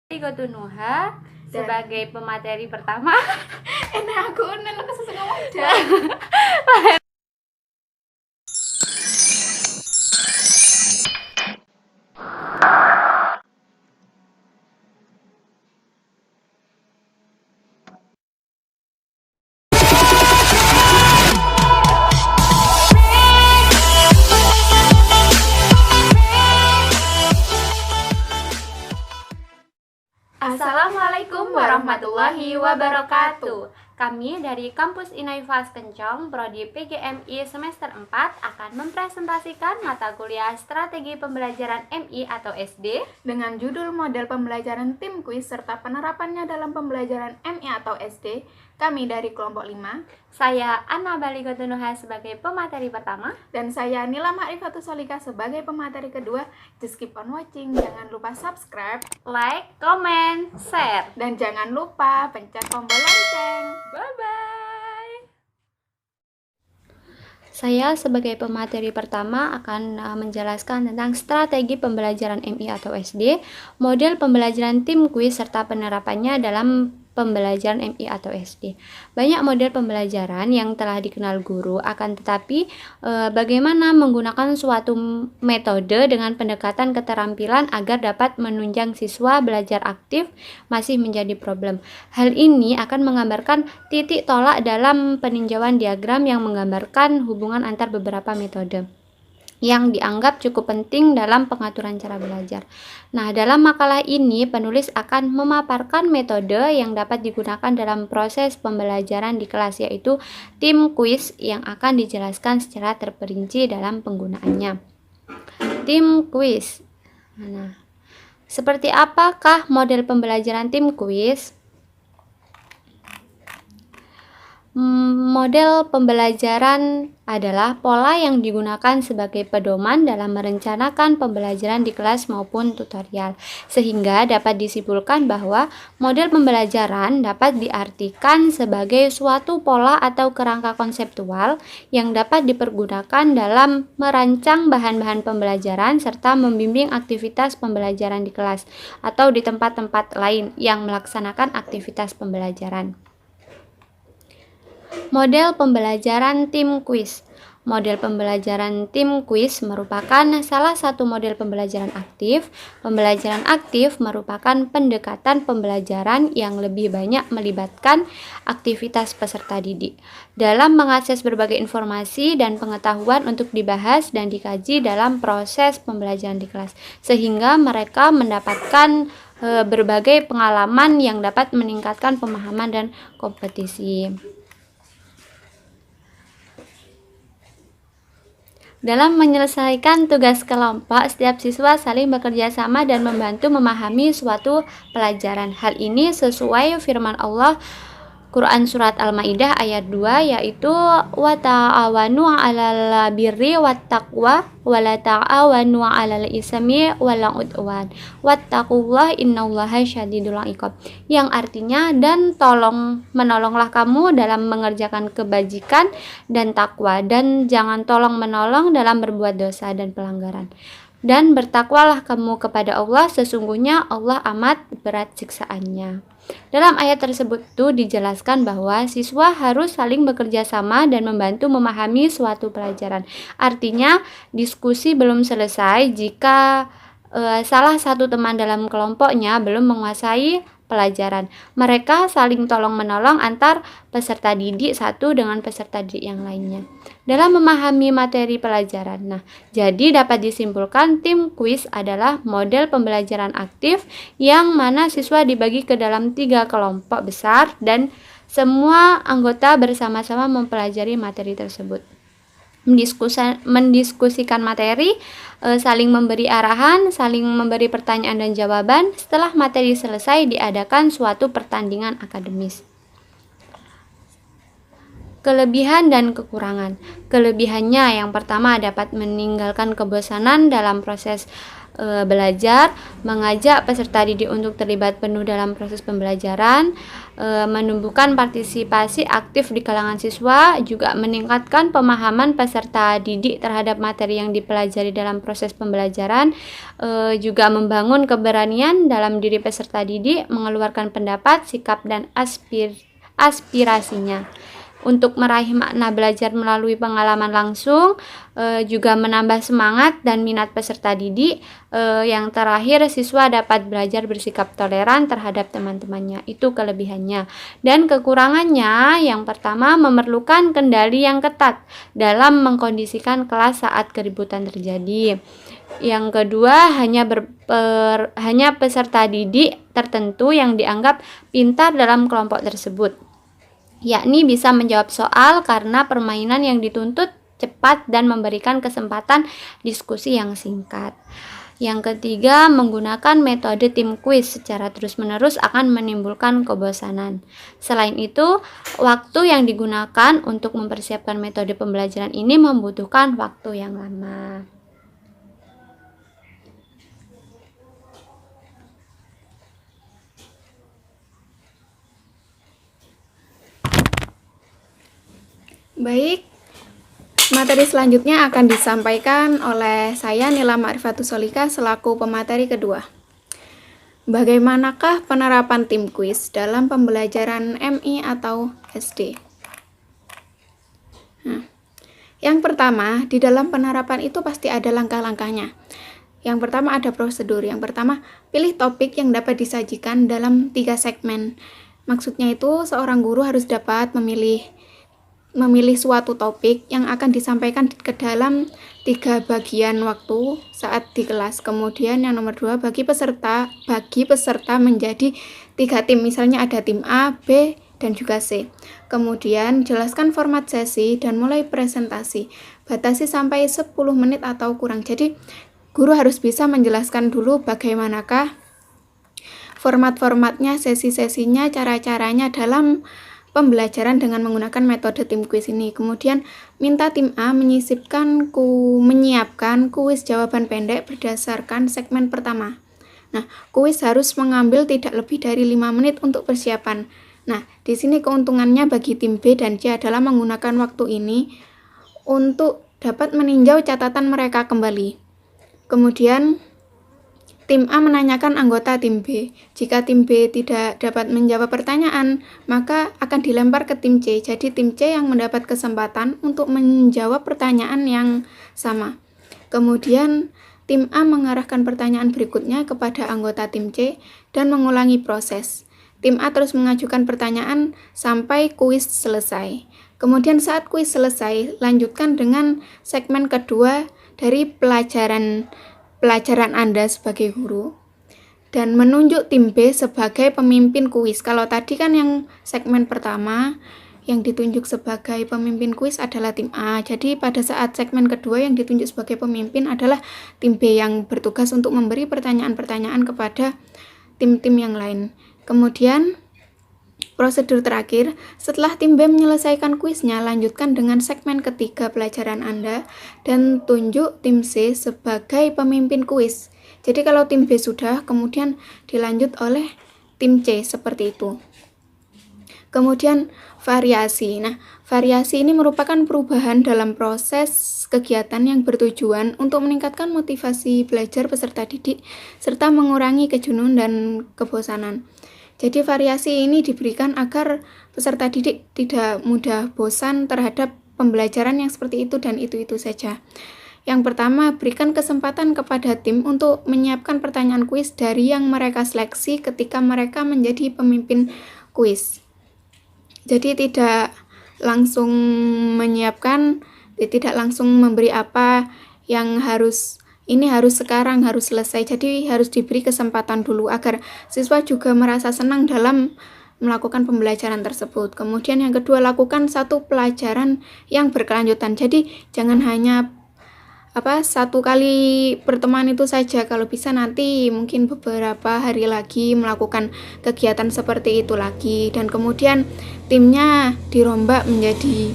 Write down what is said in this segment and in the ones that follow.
Gotunuha sebagai pemateri pertama. Enak aku nelo kesusun ngomong. Assalamualaikum warahmatullahi wabarakatuh. Kami dari Kampus Inaivas Kencong, Prodi PGMI semester 4 akan mempresentasikan mata kuliah Strategi Pembelajaran MI atau SD dengan judul model pembelajaran tim kuis serta penerapannya dalam pembelajaran MI atau SD. Kami dari kelompok 5. Saya Anna Baligotunuha sebagai pemateri pertama dan saya Nila Ma'rifatus Solika sebagai pemateri kedua. Just keep on watching, jangan lupa subscribe, like, comment, share, dan jangan lupa pencet tombol lonceng. Bye-bye. Saya sebagai pemateri pertama akan menjelaskan tentang strategi pembelajaran MI atau SD, model pembelajaran tim kuis serta penerapannya dalam pembelajaran MI atau SD. Banyak model pembelajaran yang telah dikenal guru, akan tetapi bagaimana menggunakan suatu metode dengan pendekatan keterampilan agar dapat menunjang siswa belajar aktif masih menjadi problem. Hal ini akan menggambarkan titik tolak dalam peninjauan diagram yang menggambarkan hubungan antar beberapa metode yang dianggap cukup penting dalam pengaturan cara belajar. Nah, dalam makalah ini penulis akan memaparkan metode yang dapat digunakan dalam proses pembelajaran di kelas, yaitu tim kuis yang akan dijelaskan secara terperinci dalam penggunaannya. Tim kuis. Nah, seperti apakah model pembelajaran tim kuis? Model pembelajaran adalah pola yang digunakan sebagai pedoman dalam merencanakan pembelajaran di kelas maupun tutorial, sehingga dapat disimpulkan bahwa model pembelajaran dapat diartikan sebagai suatu pola atau kerangka konseptual yang dapat dipergunakan dalam merancang bahan-bahan pembelajaran serta membimbing aktivitas pembelajaran di kelas atau di tempat-tempat lain yang melaksanakan aktivitas pembelajaran. Model pembelajaran tim kuis. Model pembelajaran tim kuis merupakan salah satu model pembelajaran aktif. Pembelajaran aktif merupakan pendekatan pembelajaran yang lebih banyak melibatkan aktivitas peserta didik dalam mengakses berbagai informasi dan pengetahuan untuk dibahas dan dikaji dalam proses pembelajaran di kelas, sehingga mereka mendapatkan berbagai pengalaman yang dapat meningkatkan pemahaman dan kompetisi. Dalam menyelesaikan tugas kelompok, setiap siswa saling bekerja sama dan membantu memahami suatu pelajaran. Hal ini sesuai firman Allah Quran Surat Al-Ma'idah ayat 2, yaitu wa ta'awanu 'alal birri wat taqwa wa la ta'awanu 'alal ismi wal 'udwan wattaqullaha innallaha syadidul 'iqab, yang artinya dan menolonglah kamu dalam mengerjakan kebajikan dan takwa, dan jangan tolong menolong dalam berbuat dosa dan pelanggaran, dan bertakwalah kamu kepada Allah, sesungguhnya Allah amat berat siksaannya. Dalam ayat tersebut dijelaskan bahwa siswa harus saling bekerja sama dan membantu memahami suatu pelajaran. Artinya, diskusi belum selesai jika salah satu teman dalam kelompoknya belum menguasai pelajaran. Mereka saling tolong-menolong antar peserta didik satu dengan peserta didik yang lainnya dalam memahami materi pelajaran. Nah, jadi dapat disimpulkan tim kuis adalah model pembelajaran aktif yang mana siswa dibagi ke dalam 3 kelompok besar dan semua anggota bersama-sama mempelajari materi tersebut. Mendiskusikan materi, saling memberi arahan, saling memberi pertanyaan dan jawaban. Setelah materi selesai, diadakan suatu pertandingan akademis. Kelebihan dan kekurangan. Kelebihannya yang pertama dapat meninggalkan kebosanan dalam proses belajar, mengajak peserta didik untuk terlibat penuh dalam proses pembelajaran, menumbuhkan partisipasi aktif di kalangan siswa, juga meningkatkan pemahaman peserta didik terhadap materi yang dipelajari dalam proses pembelajaran, juga membangun keberanian dalam diri peserta didik, mengeluarkan pendapat, sikap, dan aspirasinya. Untuk meraih makna belajar melalui pengalaman langsung, juga menambah semangat dan minat peserta didik. Yang terakhir, siswa dapat belajar bersikap toleran terhadap teman-temannya. Itu kelebihannya. Dan kekurangannya, yang pertama, memerlukan kendali yang ketat dalam mengkondisikan kelas saat keributan terjadi. Yang kedua, hanya peserta didik tertentu yang dianggap pintar dalam kelompok tersebut, yakni bisa menjawab soal karena permainan yang dituntut cepat dan memberikan kesempatan diskusi yang singkat. Yang ketiga, menggunakan metode tim kuis secara terus-menerus akan menimbulkan kebosanan. Selain itu, waktu yang digunakan untuk mempersiapkan metode pembelajaran ini membutuhkan waktu yang lama. Baik, materi selanjutnya akan disampaikan oleh saya Nila Ma'rifatus Solika selaku pemateri kedua. Bagaimanakah penerapan tim kuis dalam pembelajaran MI atau SD? Nah, yang pertama, di dalam penerapan itu pasti ada langkah-langkahnya. Yang pertama ada prosedur. Yang pertama, pilih topik yang dapat disajikan dalam 3 segmen. Maksudnya itu seorang guru harus dapat memilih suatu topik yang akan disampaikan ke dalam 3 bagian waktu saat di kelas. Kemudian yang nomor 2, bagi peserta menjadi 3 tim. Misalnya ada tim A, B, dan juga C. Kemudian jelaskan format sesi dan mulai presentasi. Batasi sampai 10 menit atau kurang. Jadi guru harus bisa menjelaskan dulu bagaimanakah format-formatnya, sesi-sesinya, cara-caranya dalam pembelajaran dengan menggunakan metode tim kuis ini. Kemudian minta tim A menyiapkan kuis jawaban pendek berdasarkan segmen pertama. Nah, kuis harus mengambil tidak lebih dari 5 menit untuk persiapan. Nah, di sini keuntungannya bagi tim B dan C adalah menggunakan waktu ini untuk dapat meninjau catatan mereka kembali. Kemudian tim A menanyakan anggota tim B. Jika tim B tidak dapat menjawab pertanyaan, maka akan dilempar ke tim C. Jadi tim C yang mendapat kesempatan untuk menjawab pertanyaan yang sama. Kemudian tim A mengarahkan pertanyaan berikutnya kepada anggota tim C dan mengulangi proses. Tim A terus mengajukan pertanyaan sampai kuis selesai. Kemudian saat kuis selesai, lanjutkan dengan segmen kedua dari pelajaran Anda sebagai guru dan menunjuk tim B sebagai pemimpin kuis. Kalau tadi kan yang segmen pertama yang ditunjuk sebagai pemimpin kuis adalah tim A. Jadi pada saat segmen kedua yang ditunjuk sebagai pemimpin adalah tim B yang bertugas untuk memberi pertanyaan-pertanyaan kepada tim-tim yang lain. Kemudian prosedur terakhir, setelah tim B menyelesaikan kuisnya, lanjutkan dengan segmen ketiga pelajaran Anda dan tunjuk tim C sebagai pemimpin kuis. Jadi kalau tim B sudah, kemudian dilanjut oleh tim C seperti itu. Kemudian variasi. Nah, variasi ini merupakan perubahan dalam proses kegiatan yang bertujuan untuk meningkatkan motivasi belajar peserta didik serta mengurangi kejenuhan dan kebosanan. Jadi variasi ini diberikan agar peserta didik tidak mudah bosan terhadap pembelajaran yang seperti itu dan itu-itu saja. Yang pertama, berikan kesempatan kepada tim untuk menyiapkan pertanyaan kuis dari yang mereka seleksi ketika mereka menjadi pemimpin kuis. Jadi tidak langsung menyiapkan, tidak langsung memberi apa yang harus sekarang, harus selesai. Jadi harus diberi kesempatan dulu agar siswa juga merasa senang dalam melakukan pembelajaran tersebut. Kemudian yang kedua, lakukan satu pelajaran yang berkelanjutan. Jadi jangan hanya satu kali pertemuan itu saja. Kalau bisa nanti mungkin beberapa hari lagi melakukan kegiatan seperti itu lagi. Dan kemudian timnya dirombak menjadi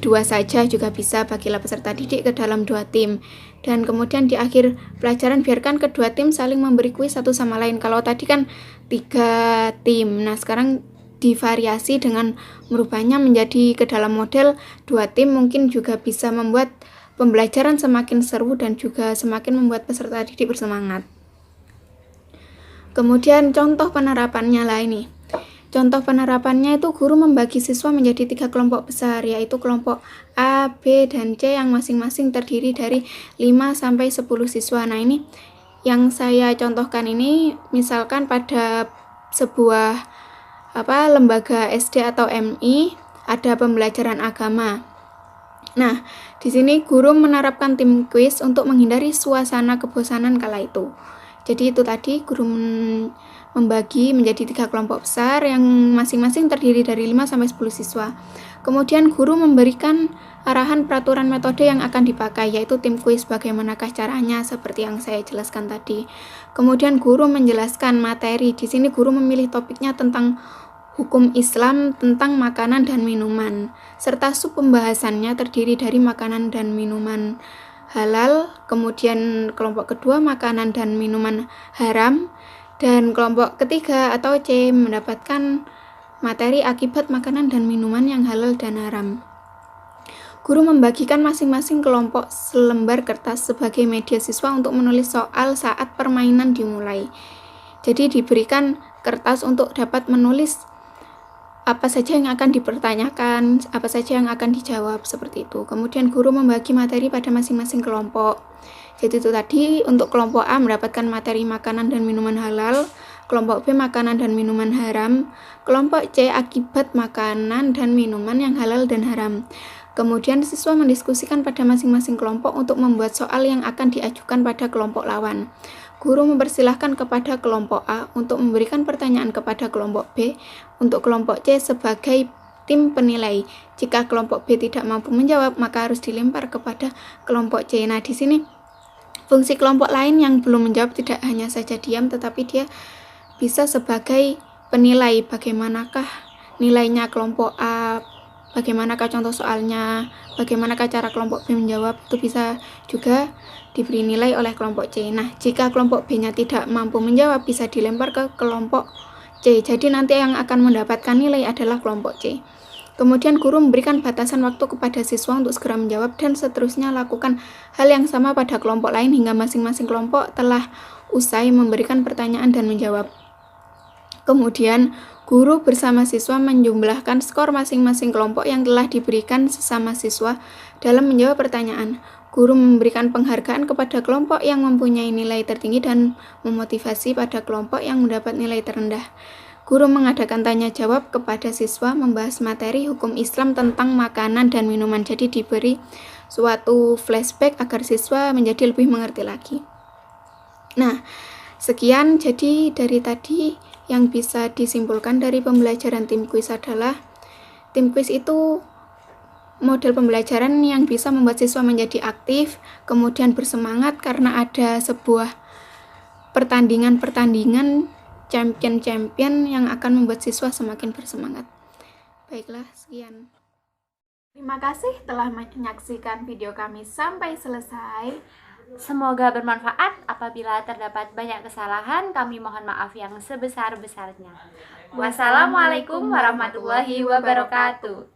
2 saja juga bisa. Bagilah peserta didik ke dalam 2 tim. Dan kemudian di akhir pelajaran biarkan kedua tim saling memberi kuis satu sama lain. Kalau tadi kan 3 tim, nah sekarang divariasi dengan merubahnya menjadi ke dalam model 2 tim, mungkin juga bisa membuat pembelajaran semakin seru dan juga semakin membuat peserta didik bersemangat. Kemudian contoh penerapannya lah ini. Contoh penerapannya itu guru membagi siswa menjadi 3 kelompok besar, yaitu kelompok A, B, dan C yang masing-masing terdiri dari 5-10 siswa. Nah ini yang saya contohkan ini misalkan pada sebuah lembaga SD atau MI ada pembelajaran agama. Nah, di sini guru menerapkan tim kuis untuk menghindari suasana kebosanan kala itu. Jadi itu tadi guru membagi menjadi 3 kelompok besar yang masing-masing terdiri dari 5-10 siswa. Kemudian guru memberikan arahan peraturan metode yang akan dipakai, yaitu tim kuis bagaimanakah caranya seperti yang saya jelaskan tadi. Kemudian guru menjelaskan materi. Di sini guru memilih topiknya tentang hukum Islam tentang makanan dan minuman, serta sub pembahasannya terdiri dari makanan dan minuman halal, kemudian kelompok kedua makanan dan minuman haram, dan kelompok ketiga atau C mendapatkan materi akibat makanan dan minuman yang halal dan haram. Guru membagikan masing-masing kelompok selembar kertas sebagai media siswa untuk menulis soal saat permainan dimulai. Jadi diberikan kertas untuk dapat menulis apa saja yang akan dipertanyakan, apa saja yang akan dijawab, seperti itu. Kemudian guru membagi materi pada masing-masing kelompok. Jadi itu tadi untuk kelompok A mendapatkan materi makanan dan minuman halal, kelompok B makanan dan minuman haram, kelompok C akibat makanan dan minuman yang halal dan haram. Kemudian siswa mendiskusikan pada masing-masing kelompok untuk membuat soal yang akan diajukan pada kelompok lawan. Guru mempersilahkan kepada kelompok A untuk memberikan pertanyaan kepada kelompok B untuk kelompok C sebagai tim penilai. Jika kelompok B tidak mampu menjawab, maka harus dilempar kepada kelompok C. Nah, di sini fungsi kelompok lain yang belum menjawab tidak hanya saja diam, tetapi dia bisa sebagai penilai bagaimanakah nilainya kelompok A, bagaimanakah contoh soalnya, bagaimanakah cara kelompok B menjawab, itu bisa juga diberi nilai oleh kelompok C. Nah, jika kelompok B-nya tidak mampu menjawab, bisa dilempar ke kelompok C. Jadi nanti yang akan mendapatkan nilai adalah kelompok C. Kemudian guru memberikan batasan waktu kepada siswa untuk segera menjawab dan seterusnya lakukan hal yang sama pada kelompok lain hingga masing-masing kelompok telah usai memberikan pertanyaan dan menjawab. Kemudian guru bersama siswa menjumlahkan skor masing-masing kelompok yang telah diberikan sesama siswa dalam menjawab pertanyaan. Guru memberikan penghargaan kepada kelompok yang mempunyai nilai tertinggi dan memotivasi pada kelompok yang mendapat nilai terendah. Guru mengadakan tanya jawab kepada siswa membahas materi hukum Islam tentang makanan dan minuman. Jadi diberi suatu flashback agar siswa menjadi lebih mengerti lagi. Nah, sekian jadi dari tadi yang bisa disimpulkan dari pembelajaran tim kuis adalah tim kuis itu model pembelajaran yang bisa membuat siswa menjadi aktif, kemudian bersemangat karena ada sebuah pertandingan-pertandingan champion-champion yang akan membuat siswa semakin bersemangat. Baiklah, sekian. Terima kasih telah menyaksikan video kami sampai selesai. Semoga bermanfaat. Apabila terdapat banyak kesalahan, kami mohon maaf yang sebesar-besarnya. Wassalamualaikum warahmatullahi wabarakatuh.